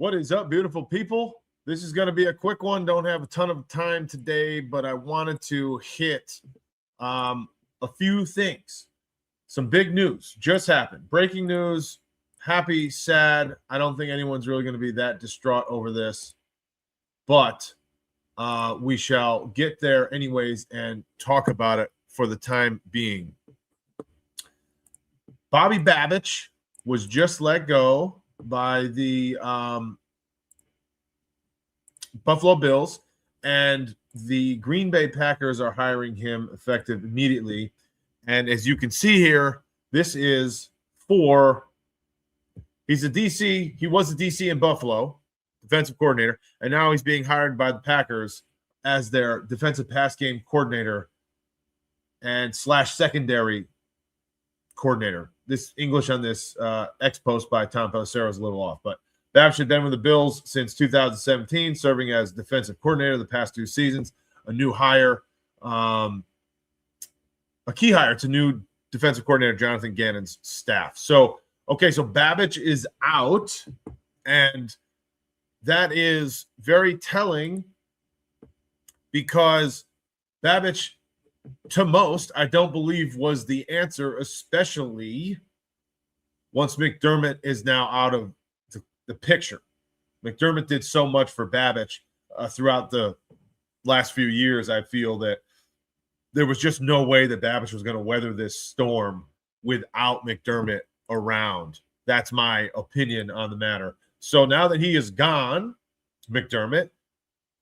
What is up, beautiful people? This is going to be a quick one. Don't have a ton of time today, but I wanted to hit a few things. Some big news just happened. Breaking news. Happy, sad. I don't think anyone's really going to be that distraught over this, but we shall get there anyways and talk about it for the time being. Bobby Babich was just let go by the Buffalo Bills, and the Green Bay Packers are hiring him effective immediately. And as you can see here, this is he's a DC. He was a DC in Buffalo, defensive coordinator, and now he's being hired by the Packers as their defensive pass game coordinator and / secondary coordinator. This English on this X post by Tom Pelissero is a little off, but Babich had been with the Bills since 2017, serving as defensive coordinator the past 2 seasons. A new hire, a key hire to new defensive coordinator Jonathan Gannon's staff. So Babich is out, and that is very telling because Babich, to most, I don't believe was the answer, especially once McDermott is now out of the picture. McDermott did so much for Babich throughout the last few years. I feel that there was just no way that Babich was going to weather this storm without McDermott around. That's my opinion on the matter. So now that he is gone, McDermott,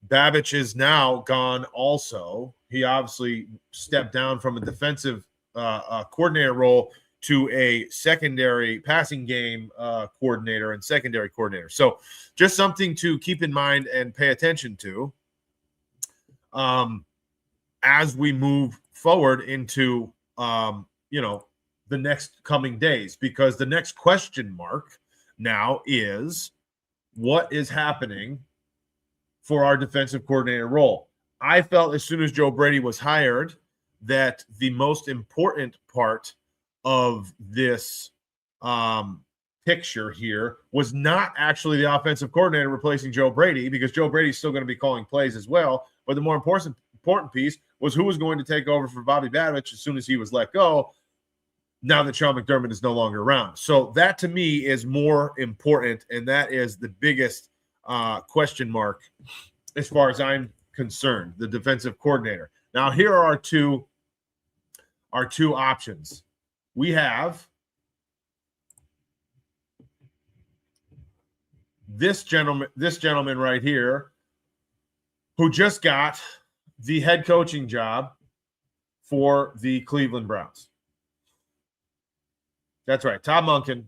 Babich is now gone also. He obviously stepped down from a defensive coordinator role to a secondary passing game coordinator and secondary coordinator. So just something to keep in mind and pay attention to as we move forward into, the next coming days, because the next question mark now is what is happening for our defensive coordinator role. I felt as soon as Joe Brady was hired that the most important part of this picture here was not actually the offensive coordinator replacing Joe Brady, because Joe Brady's still going to be calling plays as well. But the more important piece was who was going to take over for Bobby Babich as soon as he was let go, now that Sean McDermott is no longer around. So that to me is more important, and that is the biggest question mark as far as I'm concerned, the defensive coordinator. Now, here are our two options. We have this gentleman right here who just got the head coaching job for the Cleveland Browns. That's right. Todd Monken,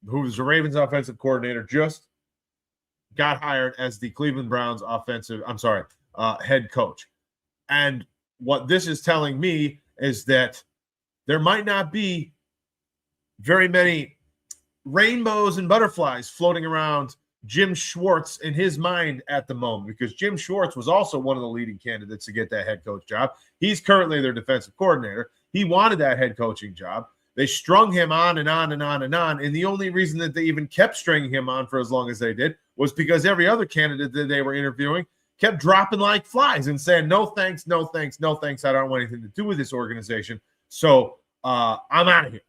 who was the Ravens offensive coordinator, just got hired as the Cleveland Browns head coach. And what this is telling me is that there might not be very many rainbows and butterflies floating around Jim Schwartz in his mind at the moment, because Jim Schwartz was also one of the leading candidates to get that head coach job. He's currently their defensive coordinator. He wanted that head coaching job. They strung him on and on and on and on. And the only reason that they even kept stringing him on for as long as they did was because every other candidate that they were interviewing kept dropping like flies and saying, no, thanks, no, thanks, no, thanks. I don't want anything to do with this organization. So I'm out of here.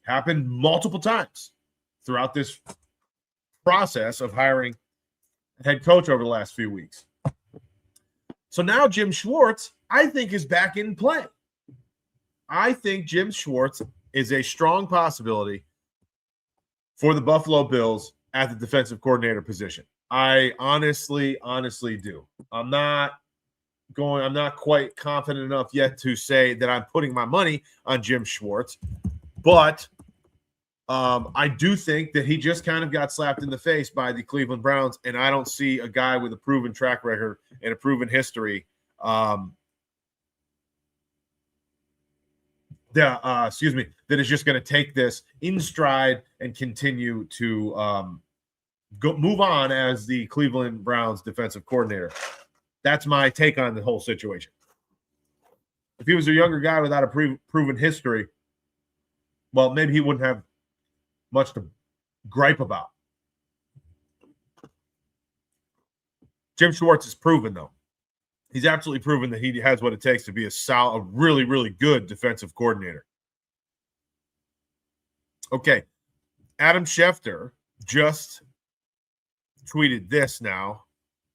Happened multiple times throughout this process of hiring a head coach over the last few weeks. So now Jim Schwartz, I think, is back in play. I think Jim Schwartz is a strong possibility for the Buffalo Bills at the defensive coordinator position. I honestly do. I'm not quite confident enough yet to say that I'm putting my money on Jim Schwartz, but I do think that he just kind of got slapped in the face by the Cleveland Browns, and I don't see a guy with a proven track record and a proven history that is just going to take this in stride and continue to move on as the Cleveland Browns defensive coordinator. That's my take on the whole situation. If he was a younger guy without a proven history, well, maybe he wouldn't have much to gripe about. Jim Schwartz has proven, though. He's absolutely proven that he has what it takes to be a really, really good defensive coordinator. Okay. Adam Schefter just tweeted this now.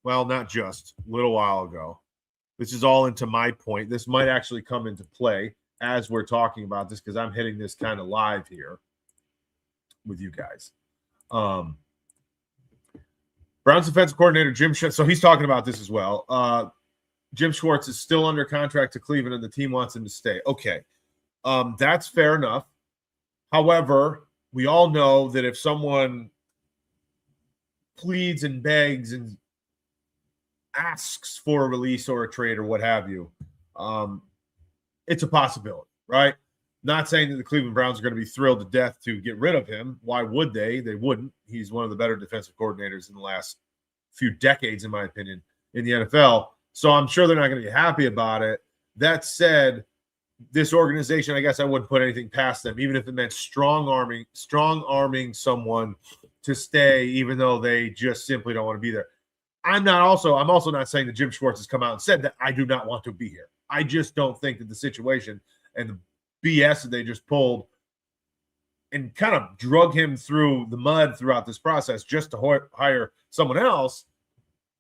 Well, not just, a little while ago. This is all into my point. This might actually come into play as we're talking about this because I'm hitting this kind of live here with you guys. Browns defensive coordinator Jim Schwartz. So he's talking about this as well. Jim Schwartz is still under contract to Cleveland, and the team wants him to stay. Okay, that's fair enough. However, we all know that if someone pleads and begs and asks for a release or a trade or what have you, it's a possibility, right? Not saying that the Cleveland Browns are going to be thrilled to death to get rid of him. Why would they? They wouldn't. He's one of the better defensive coordinators in the last few decades, in my opinion, in the NFL. So I'm sure they're not going to be happy about it. That said, this organization, I guess I wouldn't put anything past them, even if it meant strong arming someone to stay, even though they just simply don't want to be there. I'm also not saying that Jim Schwartz has come out and said that I do not want to be here. I just don't think that the situation and the BS that they just pulled and kind of drug him through the mud throughout this process just to hire someone else.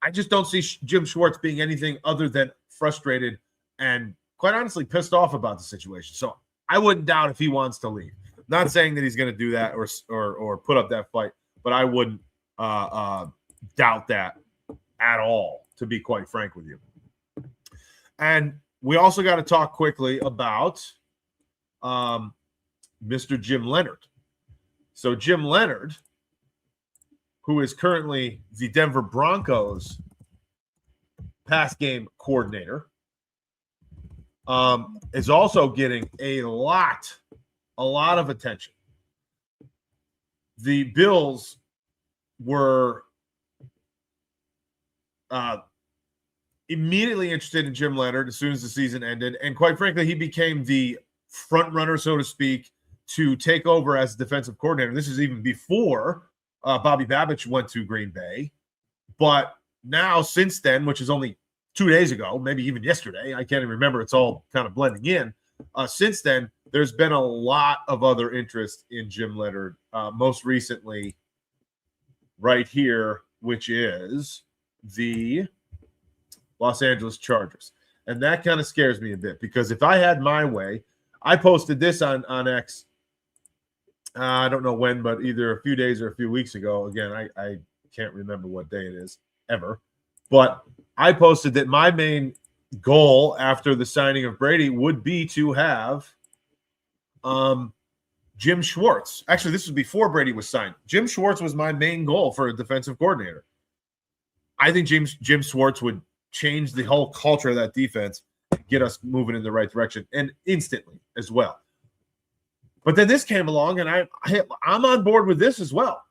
I just don't see Jim Schwartz being anything other than frustrated and, quite honestly, pissed off about the situation. So I wouldn't doubt if he wants to leave. Not saying that he's going to do that or put up that fight, but I wouldn't doubt that at all, to be quite frank with you. And we also got to talk quickly about Mr. Jim Leonhard. So Jim Leonhard, who is currently the Denver Broncos pass game coordinator, is also getting a lot of attention. The Bills were immediately interested in Jim Leonhard as soon as the season ended, and quite frankly, he became the front runner, so to speak, to take over as defensive coordinator. This is even before Bobby Babich went to Green Bay. But now, since then, which is only 2 days ago, maybe even yesterday, I can't even remember, it's all kind of blending in. Since then, there's been a lot of other interest in Jim Leonhard, most recently right here, which is the Los Angeles Chargers. And that kind of scares me a bit because if I had my way, I posted this on X. I don't know when, but either a few days or a few weeks ago. Again, I can't remember what day it is ever. But I posted that my main goal after the signing of Brady would be to have Jim Schwartz. Actually, this was before Brady was signed. Jim Schwartz was my main goal for a defensive coordinator. I think Jim Schwartz would change the whole culture of that defense, get us moving in the right direction, and instantly as well. But then this came along, and I'm on board with this as well.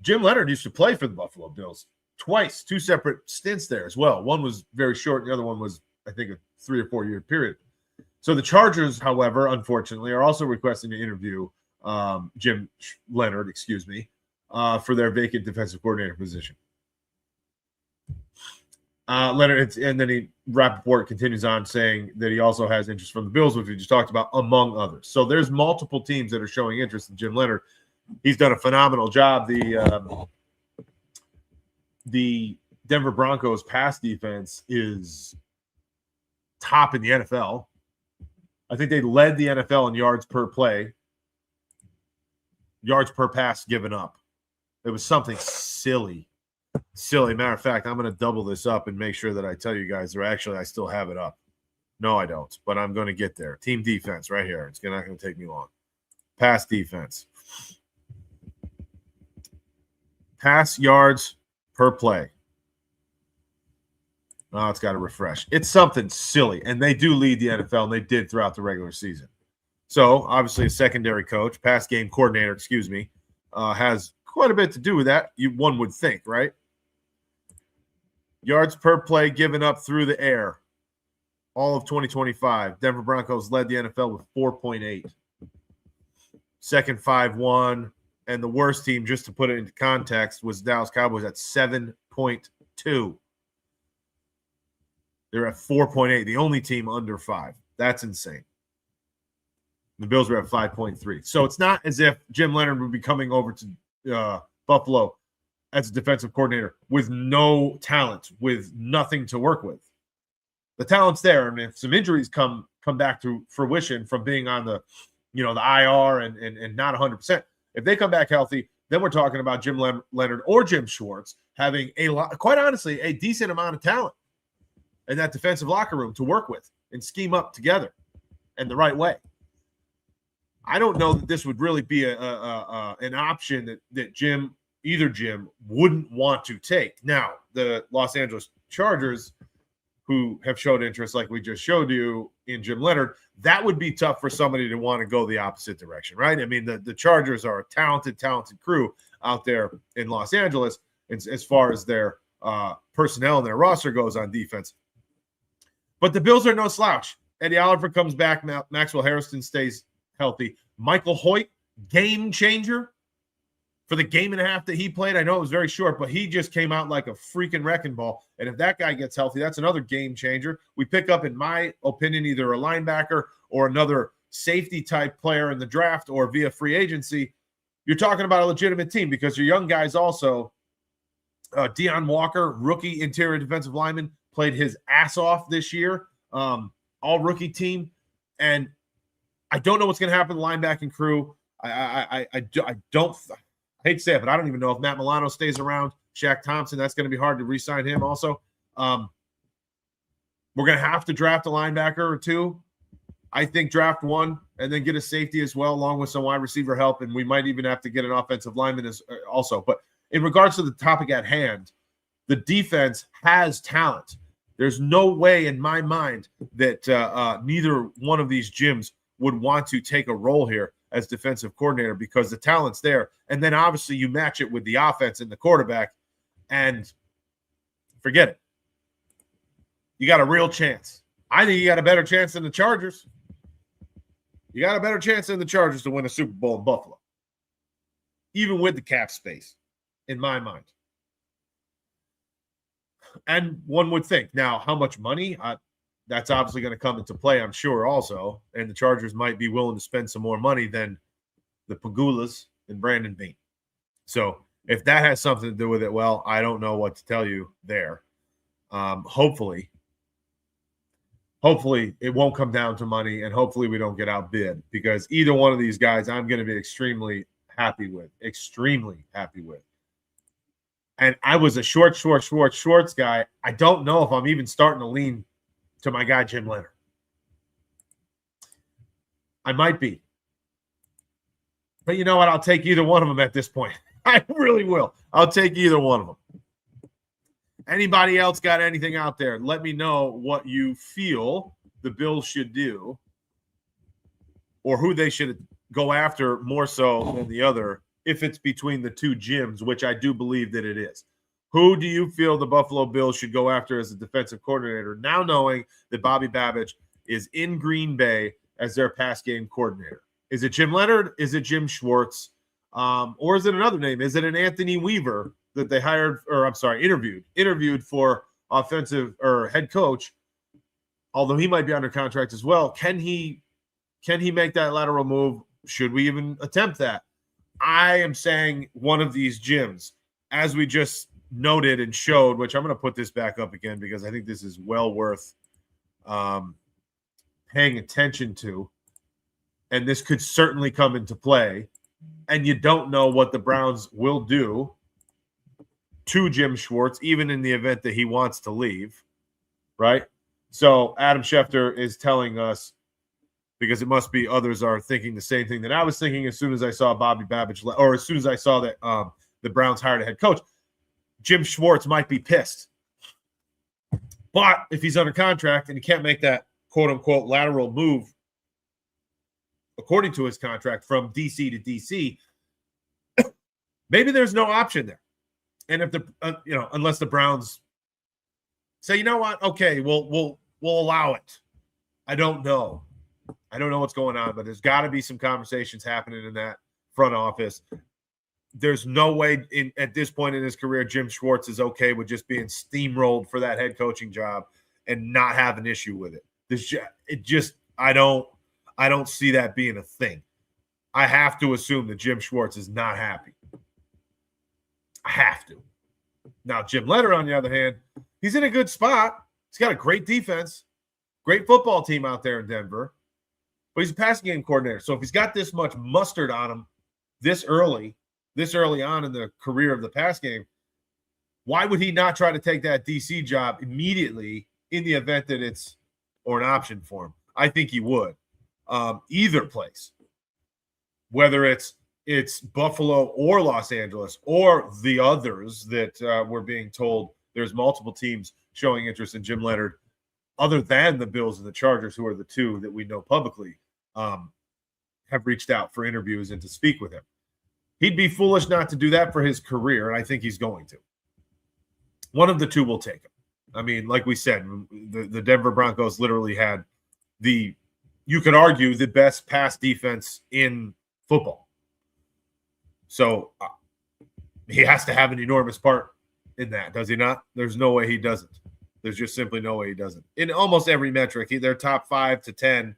Jim Leonhard used to play for the Buffalo Bills twice, 2 separate stints there as well. One was very short, and the other one was, I think, a 3 or 4 year period. So the Chargers, however, unfortunately, are also requesting to interview Jim Leonhard, for their vacant defensive coordinator position. Leonhard, and then Rappaport continues on saying that he also has interest from the Bills, which we just talked about, among others. So there's multiple teams that are showing interest in Jim Leonhard. He's done a phenomenal job. The Denver Broncos pass defense is top in the NFL. I think they led the NFL in yards per play, yards per pass given up. It was something silly. Matter of fact, I'm going to double this up and make sure that I tell you guys, or actually I still have it up. No, I don't, but I'm going to get there. Team defense right here. It's not going to take me long. Pass defense. Pass yards per play. Oh, it's got to refresh. It's something silly, and they do lead the NFL, and they did throughout the regular season. So, obviously, a secondary coach, pass game coordinator, has quite a bit to do with that, one would think, right? Yards per play given up through the air. All of 2025. Denver Broncos led the NFL with 4.8. Second 5-1. And the worst team, just to put it into context, was Dallas Cowboys at 7.2. They're at 4.8, the only team under 5. That's insane. The Bills are at 5.3. So it's not as if Jim Leonhard would be coming over to Buffalo as a defensive coordinator with no talent, with nothing to work with. The talent's there, and if some injuries come back to fruition from being on the IR and not 100%, if they come back healthy, then we're talking about Jim Leonhard or Jim Schwartz having quite honestly, a decent amount of talent in that defensive locker room to work with and scheme up together in the right way. I don't know that this would really be an option that either Jim wouldn't want to take. Now, the Los Angeles Chargers, who have showed interest like we just showed you in Jim Leonhard, that would be tough for somebody to want to go the opposite direction, right? I mean, the Chargers are a talented crew out there in Los Angeles as far as their personnel and their roster goes on defense. But the Bills are no slouch. Eddie Oliver comes back. Maxwell Harrison stays healthy. Michael Hoyt, game changer for the game and a half that he played. I know it was very short, but he just came out like a freaking wrecking ball. And if that guy gets healthy, that's another game changer. We pick up, in my opinion, either a linebacker or another safety type player in the draft or via free agency. You're talking about a legitimate team because your young guys also, Deion Walker, rookie interior defensive lineman, played his ass off this year, all rookie team. And I don't know what's going to happen to the linebacking crew. I hate to say it, but I don't even know if Matt Milano stays around. Shaq Thompson, that's going to be hard to re-sign him also. We're going to have to draft a linebacker or two. I think draft one and then get a safety as well, along with some wide receiver help, and we might even have to get an offensive lineman also. But in regards to the topic at hand, the defense has talent. There's no way in my mind that neither one of these gyms would want to take a role here as defensive coordinator because the talent's there. And then obviously you match it with the offense and the quarterback and forget it. You got a real chance. I think you got a better chance than the Chargers. You got a better chance than the Chargers to win a Super Bowl in Buffalo, even with the cap space, in my mind. And one would think, now, how much money? That's obviously going to come into play, I'm sure, also. And the Chargers might be willing to spend some more money than the Pagulas and Brandon Beane. So if that has something to do with it, well, I don't know what to tell you there. Hopefully it won't come down to money, and hopefully we don't get outbid, because either one of these guys I'm going to be extremely happy with. And I was a Schwartz guy. I don't know if I'm even starting to lean to my guy Jim Leonhard. I might be. But you know what? I'll take either one of them at this point. I really will. I'll take either one of them. Anybody else got anything out there? Let me know what you feel the Bills should do or who they should go after more so than the other if it's between the two gyms, which I do believe that it is. Who do you feel the Buffalo Bills should go after as a defensive coordinator, now knowing that Bobby Babich is in Green Bay as their pass game coordinator? Is it Jim Leonhard? Is it Jim Schwartz? Or is it another name? Is it an Anthony Weaver that they interviewed for offensive or head coach, although he might be under contract as well? Can he make that lateral move? Should we even attempt that? I am saying one of these gyms, as we just noted and showed, which I'm going to put this back up again because I think this is well worth paying attention to, and this could certainly come into play, and you don't know what the Browns will do to Jim Schwartz, even in the event that he wants to leave, right? So Adam Schefter is telling us, because it must be others are thinking the same thing that I was thinking as soon as I saw Bobby Babich, or as soon as I saw that the Browns hired a head coach, Jim Schwartz might be pissed. But if he's under contract and he can't make that quote-unquote lateral move according to his contract from DC to DC, maybe there's no option there. And if unless the Browns say, you know what, okay, we'll allow it. I don't know what's going on, but there's got to be some conversations happening in that front office. There's no way at this point in his career, Jim Schwartz is okay with just being steamrolled for that head coaching job. and not have an issue with it. I don't see that being a thing. I have to assume that Jim Schwartz is not happy. I have to. Now, Jim Leonhard, on the other hand, he's in a good spot. He's got a great defense, great football team out there in Denver, but he's a passing game coordinator. So if he's got this much mustard on him this early on in the career of the pass game, why would he not try to take that DC job immediately in the event that it's or an option for him? I think he would. Either place, whether it's Buffalo or Los Angeles or the others that we're being told there's multiple teams showing interest in Jim Leonhard, other than the Bills and the Chargers, who are the two that we know publicly have reached out for interviews and to speak with him. He'd be foolish not to do that for his career, and I think he's going to. One of the two will take him. I mean, like we said, the Denver Broncos literally had you could argue, the best pass defense in football. So he has to have an enormous part in that, does he not? There's no way he doesn't. There's just simply no way he doesn't. In almost every metric, they're top 5 to 10.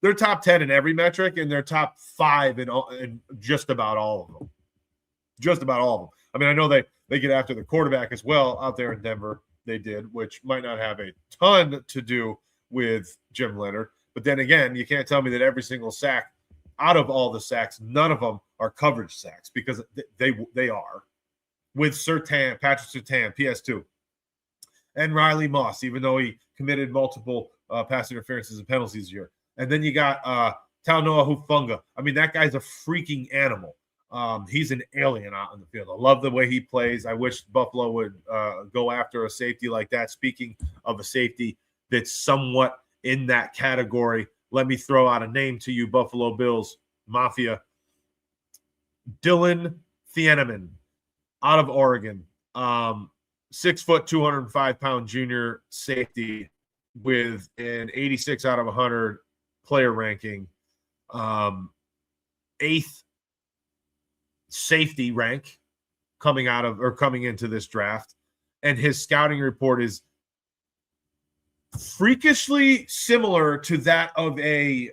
They're top 10 in every metric, and they're top 5 in just about all of them. Just about all of them. I mean, I know they get after the quarterback as well out there in Denver. They did, which might not have a ton to do with Jim Leonhard. But then again, you can't tell me that every single sack out of all the sacks, none of them are coverage sacks, because they are. With Patrick Surtain, PS2, and Riley Moss, even though he committed multiple pass interferences and penalties this year. And then you got Talanoa Hufanga. I mean, that guy's a freaking animal. He's an alien out in the field. I love the way he plays. I wish Buffalo would go after a safety like that. Speaking of a safety that's somewhat in that category, let me throw out a name to you, Buffalo Bills Mafia. Dillon Thieneman out of Oregon. 6 foot, 205-pound junior safety with an 86 out of 100 player ranking. 8th safety rank coming into this draft. And his scouting report is freakishly similar to that of a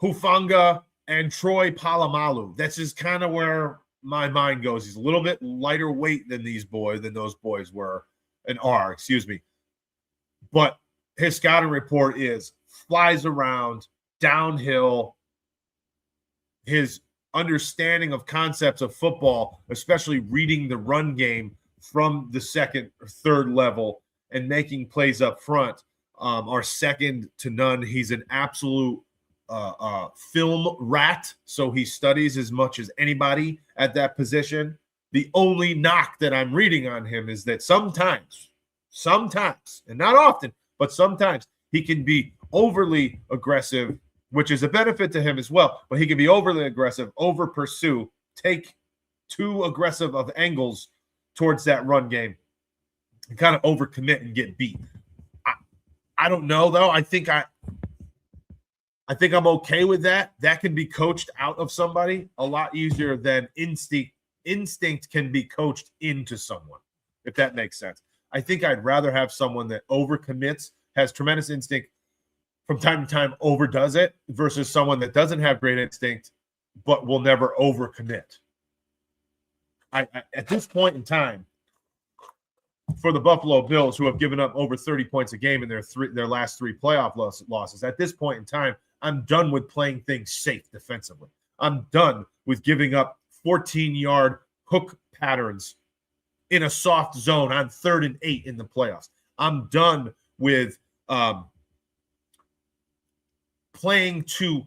Hufanga and Troy Polamalu. That's just kind of where my mind goes. He's a little bit lighter weight than those boys were and are, excuse me. But his scouting report flies around, downhill. His understanding of concepts of football, especially reading the run game from the second or third level and making plays up front, are second to none. He's an absolute film rat, so he studies as much as anybody at that position. The only knock that I'm reading on him is that sometimes, and not often, but sometimes he can be overly aggressive, which is a benefit to him as well. But he can be overly aggressive, over pursue, take too aggressive of angles towards that run game, and kind of overcommit and get beat. I don't know, though. I think I'm okay with that. That can be coached out of somebody a lot easier than instinct. Instinct can be coached into someone, if that makes sense. I think I'd rather have someone that overcommits, has tremendous instinct, from time to time overdoes it, versus someone that doesn't have great instinct but will never overcommit. At this point in time, for the Buffalo Bills, who have given up over 30 points a game in their last 3 playoff losses, at this point in time, I'm done with playing things safe defensively. I'm done with giving up 14-yard hook patterns in a soft zone on 3rd and 8 in the playoffs. I'm done with playing to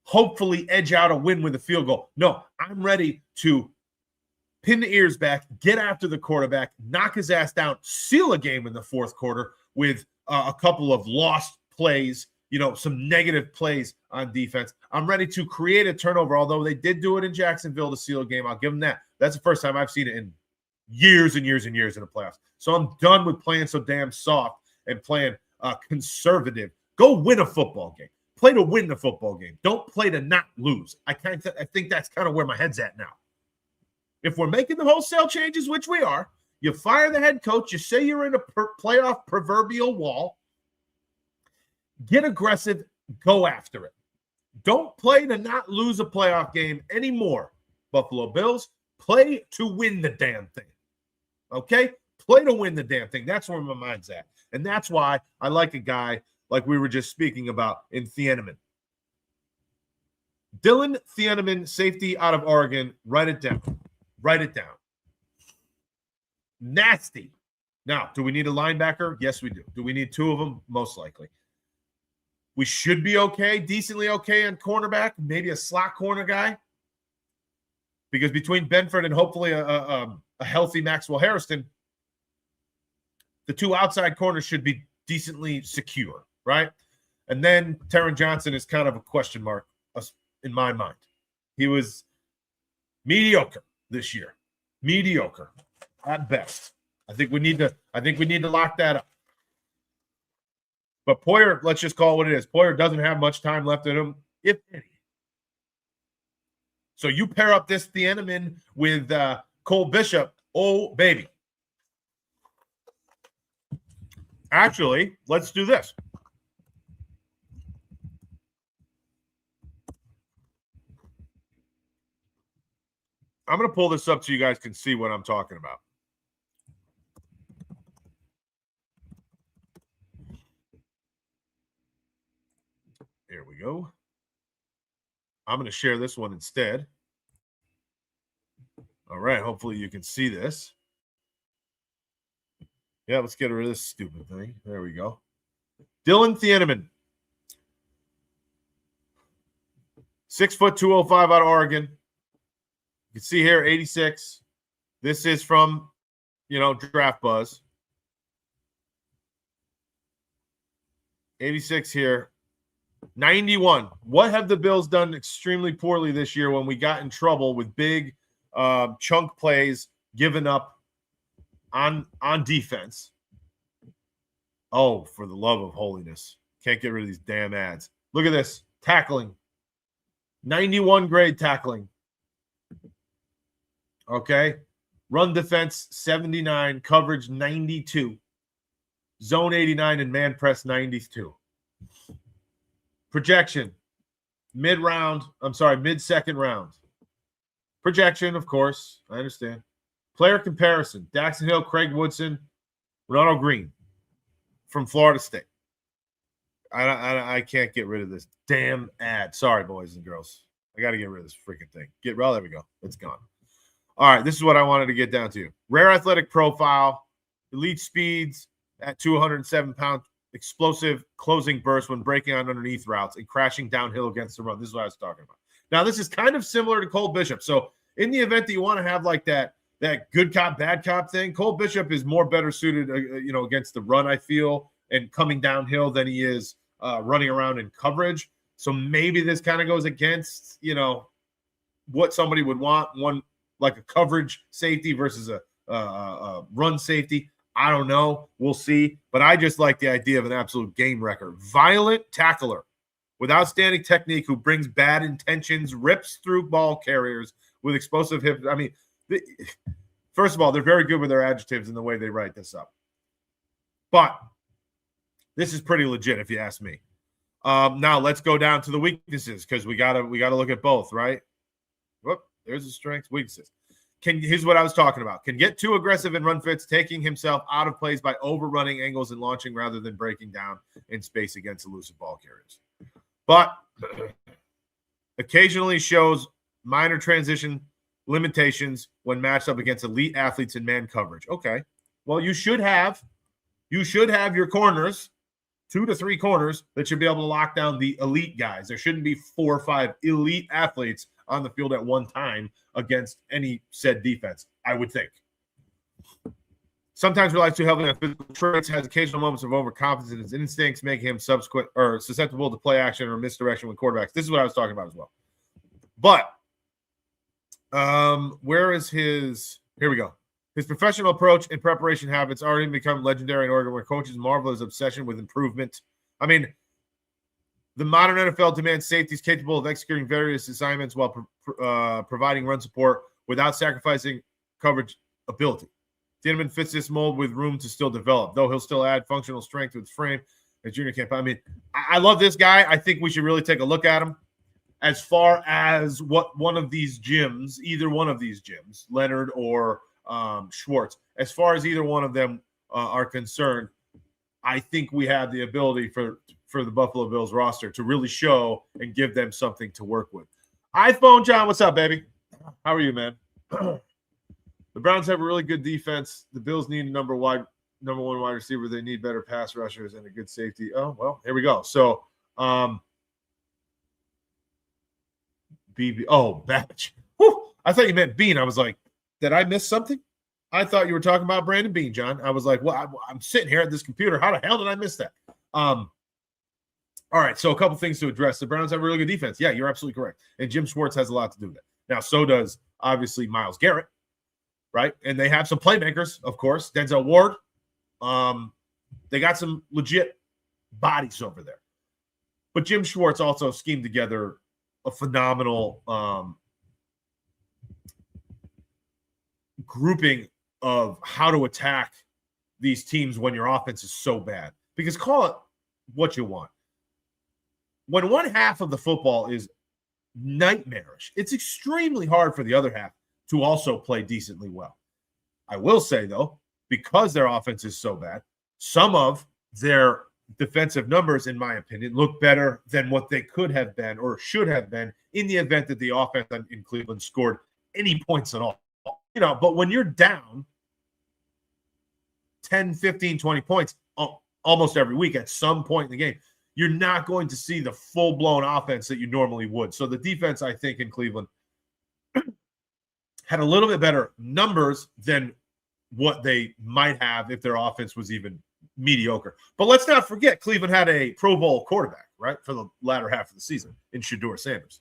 hopefully edge out a win with a field goal. No, I'm ready to pin the ears back, get after the quarterback, knock his ass down, seal a game in the 4th quarter with a couple of lost plays, some negative plays on defense. I'm ready to create a turnover, although they did do it in Jacksonville to seal a game. I'll give them that. That's the first time I've seen it in years and years and years in the playoffs. So I'm done with playing so damn soft and playing conservative. Go win a football game. Play to win the football game. Don't play to not lose. I think that's kind of where my head's at now. If we're making the wholesale changes, which we are, You fire the head coach. You say you're in a playoff proverbial wall. Get aggressive. Go after it. Don't play to not lose a playoff game anymore, Buffalo Bills. Play to win the damn thing. Okay? Play to win the damn thing. That's where my mind's at. And that's why I like a guy like we were just speaking about in Thieneman. Dillon Thieneman, safety out of Oregon. Write it down. Write it down. Nasty. Now, do we need a linebacker? Yes, we do. Do we need two of them? Most likely. We should be okay, decently okay on cornerback, maybe a slot corner guy. Because between Benford and hopefully a healthy Maxwell Harrison, the two outside corners should be decently secure, right? And then Taron Johnson is kind of a question mark in my mind. He was mediocre this year. Mediocre at best. I think we need to lock that up. But Poyer, let's just call it what it is. Poyer doesn't have much time left in him, if any. So you pair up this Thieneman with Cole Bishop. Oh, baby. Actually, let's do this. I'm going to pull this up so you guys can see what I'm talking about. Here we go. I'm going to share this one instead. All right. Hopefully you can see this. Yeah, let's get rid of this stupid thing. There we go. Dillon Thieneman. 6 foot 205 out of Oregon. You can see here 86. This is from, Draft Buzz. 86 here. 91. What have the Bills done extremely poorly this year when we got in trouble with big chunk plays given up on defense? Oh, for the love of holiness. Can't get rid of these damn ads. Look at this. Tackling. 91 grade tackling. Okay. Run defense, 79. Coverage, 92. Zone 89 and man press, 92. Projection, mid-second round. Projection, of course, I understand. Player comparison, Daxton Hill, Craig Woodson, Ronald Green from Florida State. I can't get rid of this damn ad. Sorry, boys and girls. I got to get rid of this freaking thing. There we go. It's gone. All right, this is what I wanted to get down to. Rare athletic profile, elite speeds at 207 pounds. Explosive closing burst when breaking on underneath routes and crashing downhill against the run. This is what I was talking about. Now, this is kind of similar to Cole Bishop. So in the event that you want to have like that good cop, bad cop thing, Cole Bishop is better suited, against the run, I feel, and coming downhill than he is running around in coverage. So maybe this kind of goes against, what somebody would want, one like a coverage safety versus a run safety. I don't know. We'll see. But I just like the idea of an absolute game wrecker. Violent tackler with outstanding technique who brings bad intentions, rips through ball carriers with explosive hips. I mean, first of all, they're very good with their adjectives and the way they write this up. But this is pretty legit if you ask me. Now let's go down to the weaknesses because we gotta look at both, right? Whoop, there's the strengths, weaknesses. Here's what I was talking about. Can get too aggressive in run fits, taking himself out of plays by overrunning angles and launching rather than breaking down in space against elusive ball carriers. But occasionally shows minor transition limitations when matched up against elite athletes in man coverage. Okay. Well, you should have your corners, 2 to 3 corners that should be able to lock down the elite guys. There shouldn't be 4 or 5 elite athletes on the field at one time against any said defense, I would think. Sometimes relies too heavily on physical traits, has occasional moments of overconfidence in his instincts, making him susceptible to play action or misdirection with quarterbacks. This is what I was talking about as well. But where is his – here we go. His professional approach and preparation habits already become legendary in Oregon, where coaches marvel at his obsession with improvement. I mean, the modern NFL demands safeties capable of executing various assignments while providing run support without sacrificing coverage ability. Thieneman fits this mold with room to still develop, though he'll still add functional strength to his frame at junior camp. I mean, I love this guy. I think we should really take a look at him. As far as what one of these gyms, either one of these gyms, Leonhard or Schwartz, as far as either one of them are concerned, I think we have the ability for the Buffalo Bills roster to really show and give them something to work with. iPhone John, what's up, baby? How are you, man? The Browns have a really good defense. The Bills need a number one wide receiver. They need better pass rushers and a good safety. Oh, well, here we go. So, Babich. Whew, I thought you meant Bean. I was like, did I miss something? I thought you were talking about Brandon Bean, John. I was like, well, I'm sitting here at this computer. How the hell did I miss that? All right, so a couple things to address. The Browns have a really good defense. Yeah, you're absolutely correct. And Jim Schwartz has a lot to do with it. Now, so does, obviously, Myles Garrett, right? And they have some playmakers, of course. Denzel Ward. They got some legit bodies over there. But Jim Schwartz also schemed together a phenomenal grouping of how to attack these teams when your offense is so bad. Because call it what you want. When one half of the football is nightmarish, it's extremely hard for the other half to also play decently well. I will say, though, because their offense is so bad, some of their defensive numbers, in my opinion, look better than what they could have been or should have been in the event that the offense in Cleveland scored any points at all. You know, but when you're down 10, 15, 20 points almost every week at some point in the game, you're not going to see the full-blown offense that you normally would. So the defense, I think, in Cleveland had a little bit better numbers than what they might have if their offense was even mediocre. But let's not forget, Cleveland had a Pro Bowl quarterback, right, for the latter half of the season in Shedeur Sanders.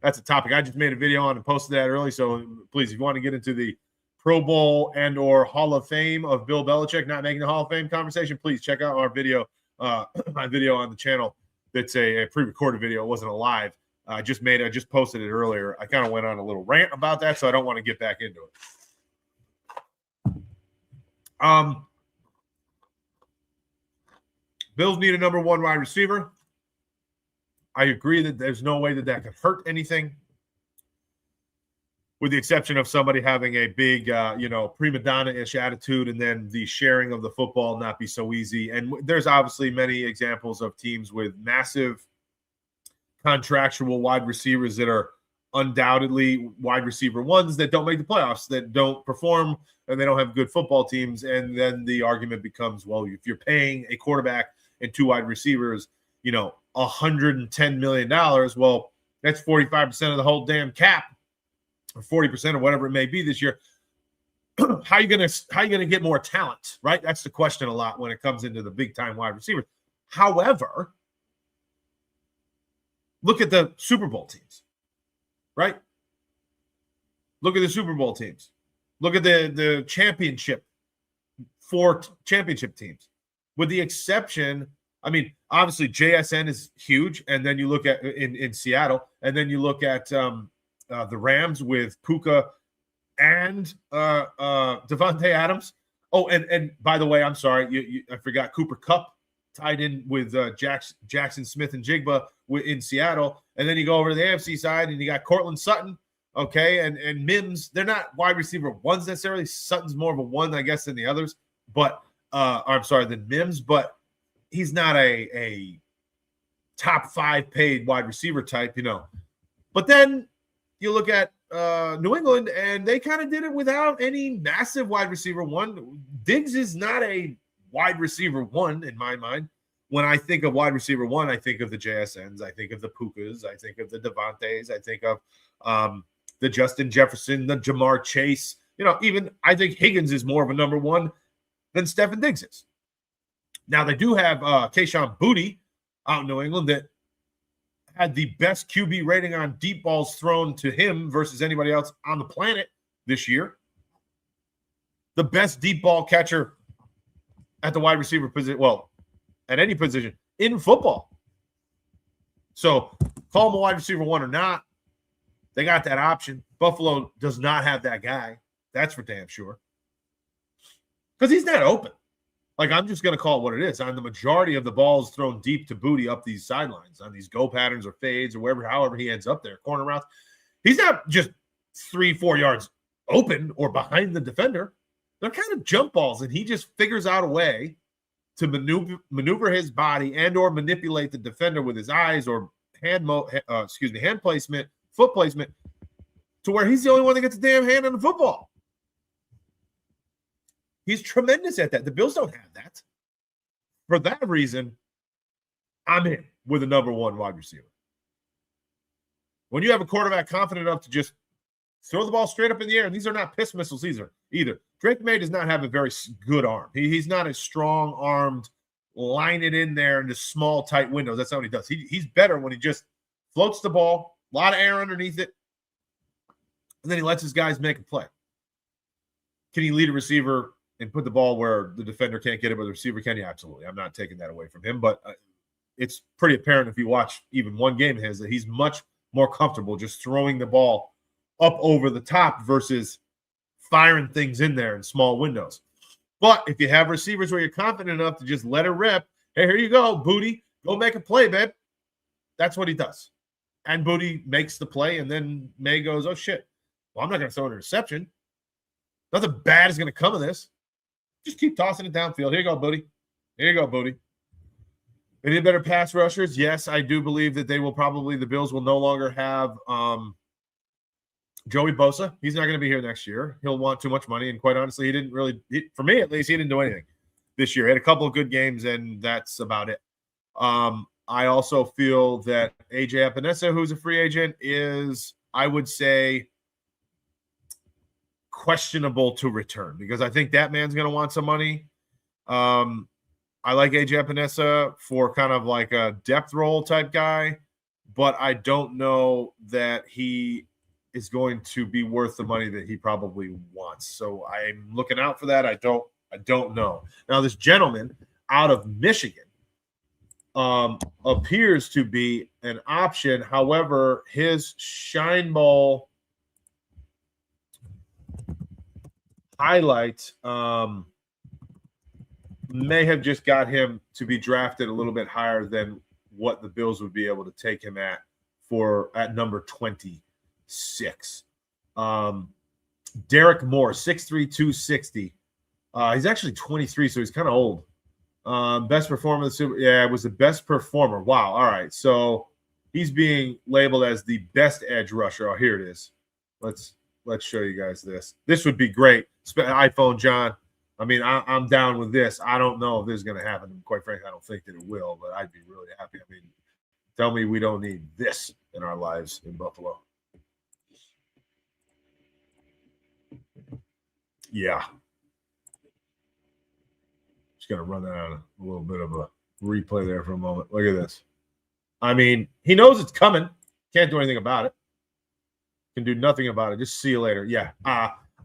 That's a topic I just made a video on and posted that early. So please, if you want to get into the Pro Bowl and or Hall of Fame of Bill Belichick not making the Hall of Fame conversation, please check out our video, my video on the channel. That's a pre-recorded video. It wasn't a live. I just posted it earlier. I kind of went on a little rant about that, so I don't want to get back into it. Bills need a number one wide receiver. I agree that there's no way that could hurt anything, with the exception of somebody having a big, prima donna-ish attitude, and then the sharing of the football not be so easy. And there's obviously many examples of teams with massive contractual wide receivers that are undoubtedly wide receiver ones that don't make the playoffs, that don't perform, and they don't have good football teams. And then the argument becomes, well, if you're paying a quarterback and two wide receivers, $110 million, well, that's 45% of the whole damn cap, or 40% or whatever it may be this year. How are you gonna get more talent, right? That's the question a lot when it comes into the big time wide receivers. However, look at the Super Bowl teams, right? Look at the Super Bowl teams. Look at the championship, 4 championship teams, with the exception. I mean, obviously JSN is huge, and then you look at in Seattle, and then you look at the Rams with Puka and Devontae Adams. Oh, and by the way, I'm sorry, I forgot Cooper Kupp tied in with Jackson Smith and Jigba in Seattle, and then you go over to the AFC side, and you got Cortland Sutton, okay, and Mims. They're not wide receiver ones necessarily. Sutton's more of a one, I guess, than the others, but than Mims, but he's not a top 5 paid wide receiver type, But then you look at New England, and they kind of did it without any massive wide receiver one. Diggs is not a wide receiver one in my mind. When I think of wide receiver one, I think of the JSNs, I think of the Pukas, I think of the Devontaes, I think of the Justin Jefferson, the Jamar Chase. Even I think Higgins is more of a number one than Stefon Diggs is. Now, they do have Kayshon Boutte out in New England that had the best QB rating on deep balls thrown to him versus anybody else on the planet this year. The best deep ball catcher at the wide receiver position, well, at any position in football. So, call him a wide receiver one or not, they got that option. Buffalo does not have that guy. That's for damn sure. Because he's not open. Like, I'm just going to call it what it is. On the majority of the balls thrown deep to Booty up these sidelines, on these go patterns or fades or wherever, however he ends up there, corner routes, he's not just 3-4 yards open or behind the defender. They're kind of jump balls, and he just figures out a way to maneuver his body and or manipulate the defender with his eyes or hand placement, foot placement, to where he's the only one that gets a damn hand on the football. He's tremendous at that. The Bills don't have that. For that reason, I'm in with a number one wide receiver. When you have a quarterback confident enough to just throw the ball straight up in the air, and these are not piss missiles either. Drake May does not have a very good arm. He's not a strong-armed, line it in there into small, tight windows. That's not what he does. He's better when he just floats the ball, a lot of air underneath it, and then he lets his guys make a play. Can he lead a receiver and put the ball where the defender can't get it, but the receiver can? Yeah, absolutely. I'm not taking that away from him, but it's pretty apparent if you watch even one game of his that he's much more comfortable just throwing the ball up over the top versus firing things in there in small windows. But if you have receivers where you're confident enough to just let it rip, hey, here you go, Booty, go make a play, babe. That's what he does. And Booty makes the play, and then May goes, oh, shit. Well, I'm not going to throw an interception. Nothing bad is going to come of this. Just keep tossing it downfield. Here you go, Booty. Here you go, Booty. Any better pass rushers? Yes, I do believe that they will probably, the Bills will no longer have Joey Bosa. He's not going to be here next year. He'll want too much money, and quite honestly, he didn't really, for me at least, he didn't do anything this year. He had a couple of good games, and that's about it. I also feel that AJ Epinesa, who's a free agent, is, I would say, questionable to return because I think that man's going to want some money. I like AJ Epinesa for kind of like a depth role type guy, but I don't know that he is going to be worth the money that he probably wants. So I'm looking out for that. I don't know. Now, this gentleman out of Michigan appears to be an option. However, his Shine Ball highlight may have just got him to be drafted a little bit higher than what the Bills would be able to take him at number 26. Derek Moore, 6'3", 260. He's actually 23, so he's kind of old. Best performer of the Super. Yeah, it was the best performer. Wow. All right. So he's being labeled as the best edge rusher. Oh, here it is. Let's show you guys this. This would be great. iPhone John. I mean, I'm down with this. I don't know if this is going to happen. Quite frankly, I don't think that it will, but I'd be really happy. I mean, tell me we don't need this in our lives in Buffalo. Yeah. Just going to run that on a little bit of a replay there for a moment. Look at this. I mean, he knows it's coming. Can't do anything about it. Can do nothing about it. Just see you later. Yeah.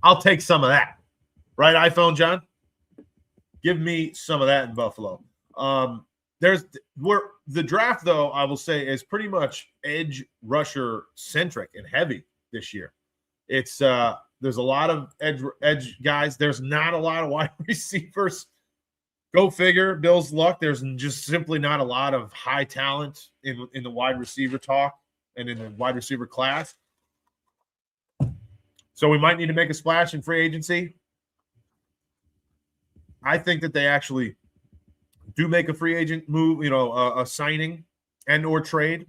I'll take some of that. Right, iPhone John? Give me some of that in Buffalo. The draft, though, I will say, is pretty much edge rusher centric and heavy this year. It's there's a lot of edge guys. There's not a lot of wide receivers. Go figure. Bill's luck. There's just simply not a lot of high talent in the wide receiver talk and in the wide receiver class. So we might need to make a splash in free agency. I think that they actually do make a free agent move, a signing and or trade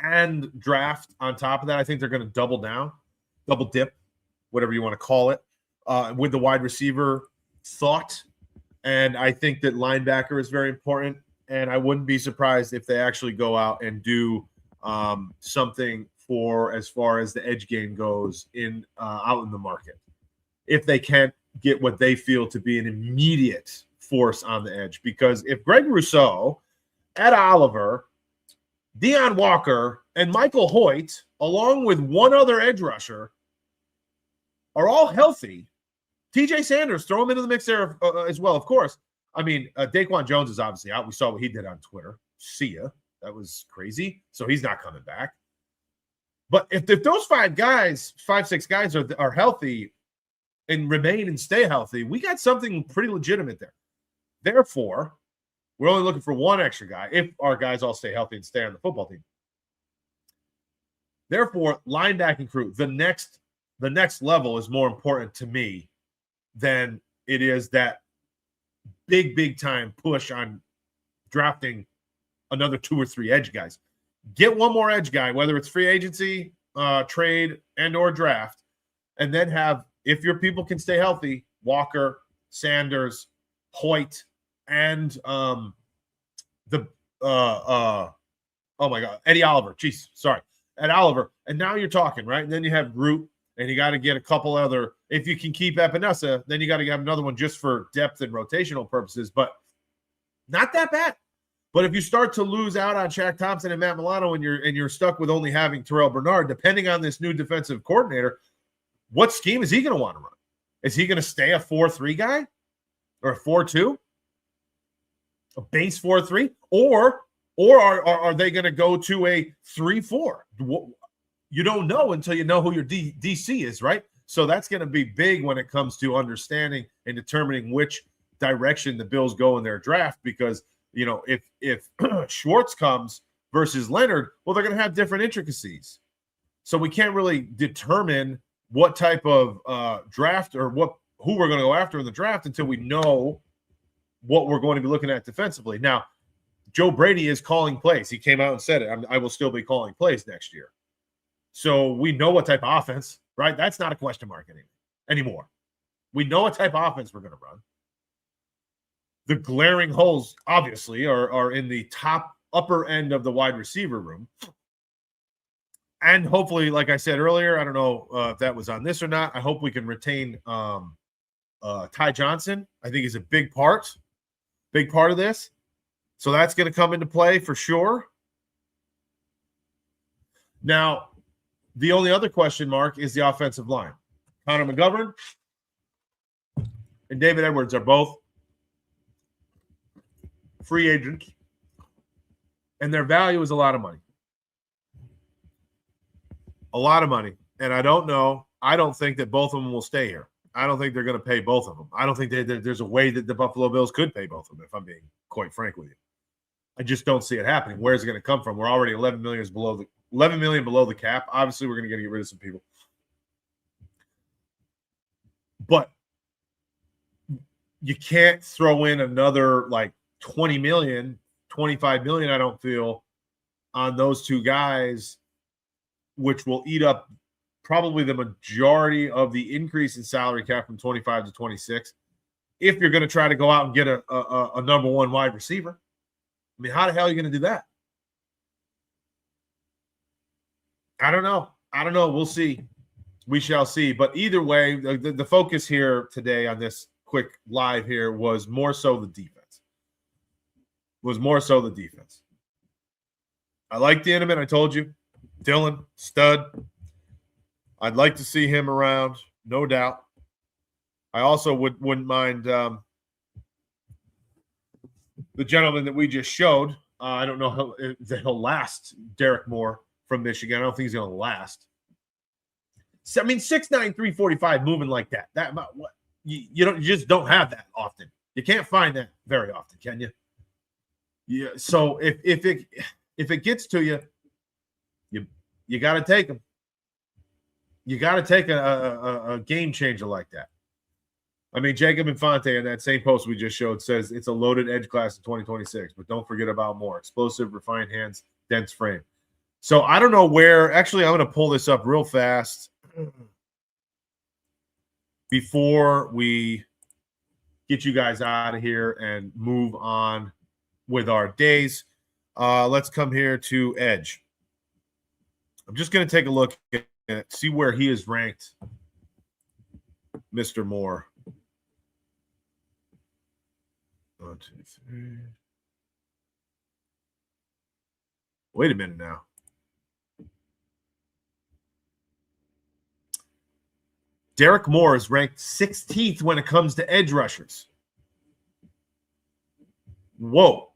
and draft on top of that. I think they're going to double dip, whatever you want to call it, with the wide receiver thought. And I think that linebacker is very important. And I wouldn't be surprised if they actually go out and do something for as far as the edge game goes out in the market. If they can't get what they feel to be an immediate force on the edge. Because if Greg Rousseau, Ed Oliver, Deion Walker, and Michael Hoyt, along with one other edge rusher, are all healthy, TJ Sanders, throw him into the mix there as well, of course. I mean, Daquan Jones is obviously out. We saw what he did on Twitter. See ya. That was crazy. So he's not coming back. But if those 6 guys are healthy and remain and stay healthy, we got something pretty legitimate there. Therefore, we're only looking for one extra guy if our guys all stay healthy and stay on the football team. Therefore, linebacking crew, the next level is more important to me than it is that big time push on drafting another 2 or 3 edge guys. Get one more edge guy, whether it's free agency, trade, and or draft, and then have, if your people can stay healthy, Walker, Sanders, Hoyt, and Eddie Oliver. Jeez, sorry. Ed Oliver. And now you're talking, right? And then you have Root, and you got to get a couple other. If you can keep Epinesa, then you got to have another one just for depth and rotational purposes, but not that bad. But if you start to lose out on Shaq Thompson and Matt Milano and you're stuck with only having Terrell Bernard, depending on this new defensive coordinator, what scheme is he going to want to run? Is he going to stay a 4-3 guy or a 4-2? A base 4-3? Or are they going to go to a 3-4? You don't know until you know who your DC is, right? So that's going to be big when it comes to understanding and determining which direction the Bills go in their draft, because you know, if Schwartz comes versus Leonhard, well, they're going to have different intricacies. So we can't really determine what type of draft or who we're going to go after in the draft until we know what we're going to be looking at defensively. Now, Joe Brady is calling plays. He came out and said it. I will still be calling plays next year. So we know what type of offense, right? That's not a question mark anymore. We know what type of offense we're going to run. The glaring holes, obviously, are in the upper end of the wide receiver room. And hopefully, like I said earlier, I don't know if that was on this or not, I hope we can retain Ty Johnson. I think he's a big part of this. So that's going to come into play for sure. Now, the only other question mark is the offensive line. Connor McGovern and David Edwards are both free agents, and their value is a lot of money. A lot of money. And I don't know. I don't think that both of them will stay here. I don't think they're going to pay both of them. I don't think there's a way that the Buffalo Bills could pay both of them, if I'm being quite frank with you. I just don't see it happening. Where's it going to come from? We're already $11 million below the cap. Obviously, we're going to get rid of some people. But you can't throw in another like 20 million, 25 million, I don't feel, on those two guys, which will eat up probably the majority of the increase in salary cap from 25 to 26. If you're going to try to go out and get a number one wide receiver, I mean, how the hell are you going to do that? I don't know. We'll see. We shall see. But either way, the focus here today on this quick live here was more so the defense. I like Thieneman. I told you. Dillon, stud. I'd like to see him around, no doubt. I also wouldn't mind the gentleman that we just showed. I don't know if he'll last, Derek Moore from Michigan. I don't think he's going to last. So, I mean, 6'9", 345 moving like that. You just don't have that often. You can't find that very often, can you? Yeah. So if it gets to you, you got to take him. You got to take a game changer like that. I mean, Jacob Infante in that same post we just showed says it's a loaded edge class in 2026, but don't forget about more. Explosive, refined hands, dense frame. So I don't know where. Actually, I'm going to pull this up real fast before we get you guys out of here and move on with our days. Let's come here to edge. I'm just going to take a look at it, see where he is ranked, Mr. Moore. 1, 2, 3. Wait a minute now. Derek Moore is ranked 16th when it comes to edge rushers. Whoa.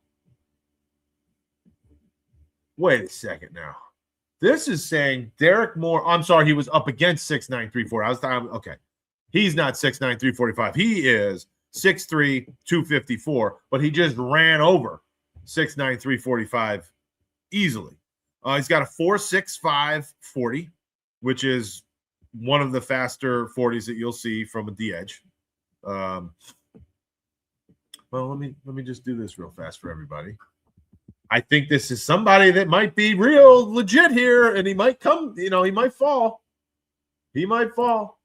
Wait a second now. This is saying Derek Moore. I'm sorry, he was up against 6'9", 340. I was talking, okay. He's not 6'9", 345. He is 6'3", 254, but he just ran over 6'9", 345 easily. He's got a 4.65 40, which is one of the faster 40s that you'll see from the edge. Well, let me just do this real fast for everybody. I think this is somebody that might be real legit here, and he might come, he might fall. He might fall.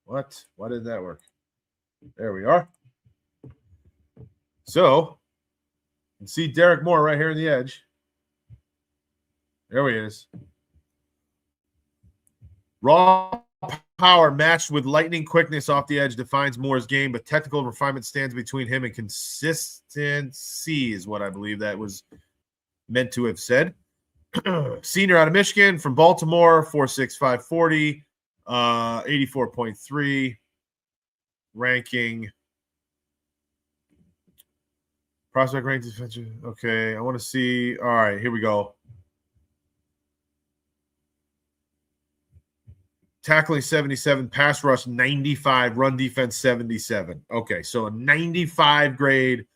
What? Why did that work? There we are. So, you can see Derek Moore right here in the edge. There he is. Raw power matched with lightning quickness off the edge defines Moore's game, but technical refinement stands between him and consistency is what I believe that was meant to have said. Senior out of Michigan from Baltimore, 4.65 40, 84.3 ranking. Prospect rank defensive. Okay, I want to see. All right, here we go. Tackling 77, pass rush 95, run defense 77. Okay, so a 95 grade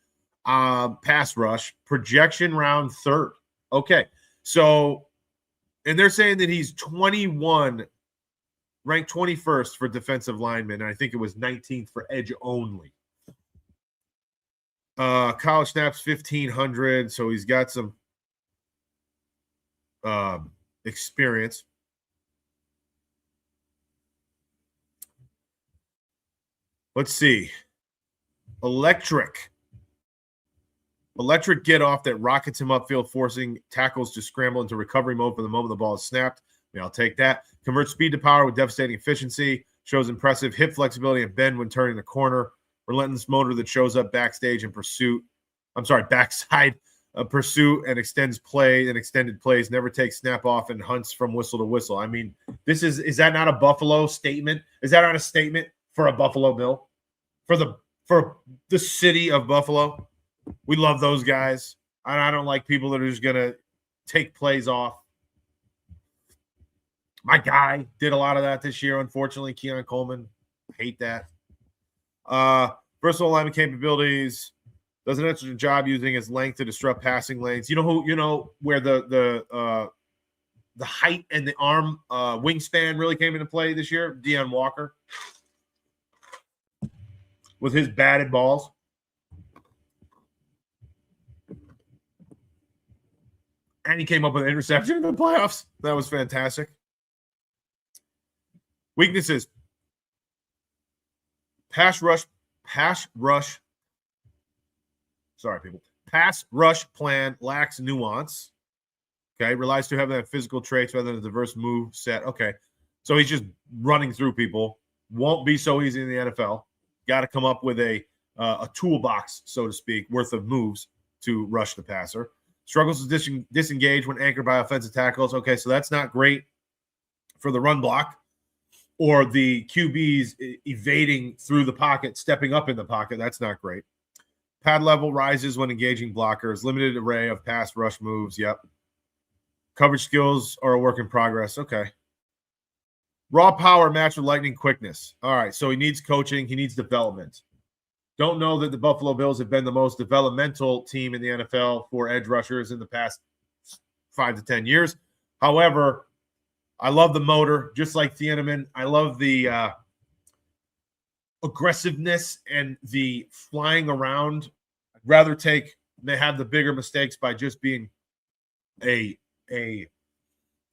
pass rush, projection round third. Okay, so, and they're saying that he's 21, ranked 21st for defensive linemen. And I think it was 19th for edge only. College snaps 1,500, so he's got some experience. Let's see. Electric get off that rockets him upfield, forcing tackles to scramble into recovery mode for the moment the ball is snapped. I mean, I'll take that. Converts speed to power with devastating efficiency. Shows impressive hip flexibility and bend when turning the corner. Relentless motor that shows up backstage in pursuit. Backside pursuit and extends play and extended plays. Never takes snap off and hunts from whistle to whistle. I mean, is that not a Buffalo statement? Is that not a statement for a Buffalo Bill? For the city of Buffalo? We love those guys. I don't like people that are just going to take plays off. My guy did a lot of that this year, unfortunately. Keon Coleman. Hate that. Versatile lineman capabilities. Does an excellent job using his length to disrupt passing lanes. Where the height and the arm wingspan really came into play this year? Deion Walker. With his batted balls. And he came up with an interception in the playoffs. That was fantastic. Weaknesses. Pass rush. Sorry, people. Pass rush plan lacks nuance. Okay. Relies to have that physical traits rather than a diverse move set. Okay. So he's just running through people. Won't be so easy in the NFL. Got to come up with a toolbox, so to speak, worth of moves to rush the passer. Struggles to disengage when anchored by offensive tackles. Okay, so that's not great for the run block or the QBs evading through the pocket, stepping up in the pocket. That's not great. Pad level rises when engaging blockers. Limited array of pass rush moves. Yep. Coverage skills are a work in progress. Okay. Raw power matched with lightning quickness. All right, so he needs coaching. He needs development. Don't know that the Buffalo Bills have been the most developmental team in the NFL for edge rushers in the past 5 to 10 years. However, I love the motor, just like Thieneman. I love the aggressiveness and the flying around. I'd rather have the bigger mistakes by just being a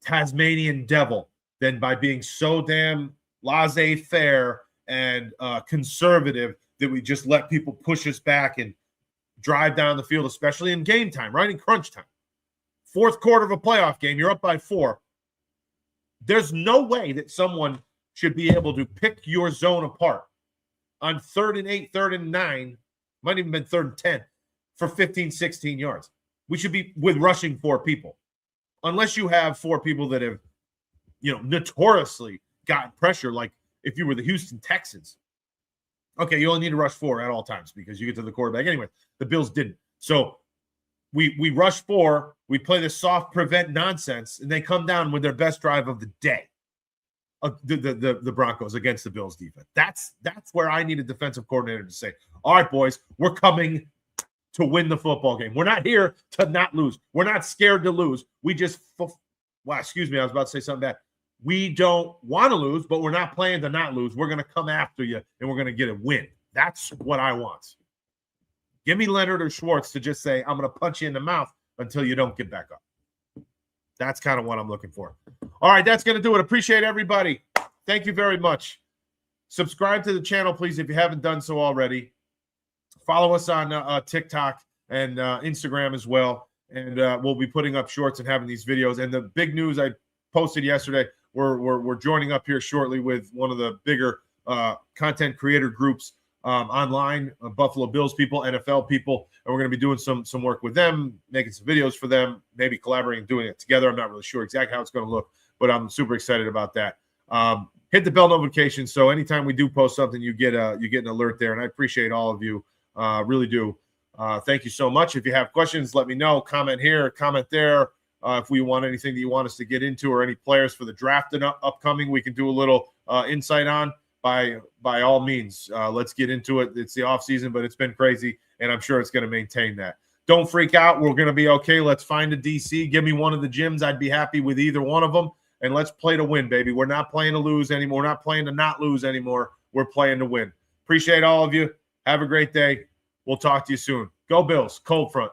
Tasmanian devil than by being so damn laissez-faire and conservative that we just let people push us back and drive down the field, especially in game time, right? In crunch time. Fourth quarter of a playoff game, you're up by 4. There's no way that someone should be able to pick your zone apart on 3rd and 8, 3rd and 9, might even been 3rd and 10 for 15, 16 yards. We should be with rushing 4 people. Unless you have 4 people that have, notoriously gotten pressure, like if you were the Houston Texans. Okay, you only need to rush 4 at all times because you get to the quarterback anyway. The Bills didn't. So we rush 4, we play the soft prevent nonsense, and they come down with their best drive of the day. The Broncos against the Bills defense. That's where I need a defensive coordinator to say, all right, boys, we're coming to win the football game. We're not here to not lose. We're not scared to lose. We just, excuse me, I was about to say something bad. We don't want to lose, but we're not playing to not lose. We're going to come after you, and we're going to get a win. That's what I want. Give me Leonhard or Schwartz to just say, I'm going to punch you in the mouth until you don't get back up. That's kind of what I'm looking for. All right, that's going to do it. Appreciate everybody. Thank you very much. Subscribe to the channel, please, if you haven't done so already. Follow us on TikTok and Instagram as well. And we'll be putting up shorts and having these videos. And the big news I posted yesterday, we're joining up here shortly with one of the bigger content creator groups online, Buffalo Bills people, NFL people, and we're going to be doing some work with them, making some videos for them, maybe collaborating, doing it together. I'm not really sure exactly how it's going to look, but I'm super excited about that. Hit the bell notification so anytime we do post something, you get an alert there, and I appreciate all of you, really do. Thank you so much. If you have questions, let me know. Comment here, comment there. If we want anything that you want us to get into or any players for the draft and upcoming, we can do a little insight on. By all means, let's get into it. It's the off season, but it's been crazy, and I'm sure it's going to maintain that. Don't freak out. We're going to be okay. Let's find a DC. Give me one of the gyms. I'd be happy with either one of them, and let's play to win, baby. We're not playing to lose anymore. We're not playing to not lose anymore. We're playing to win. Appreciate all of you. Have a great day. We'll talk to you soon. Go Bills. Cold front.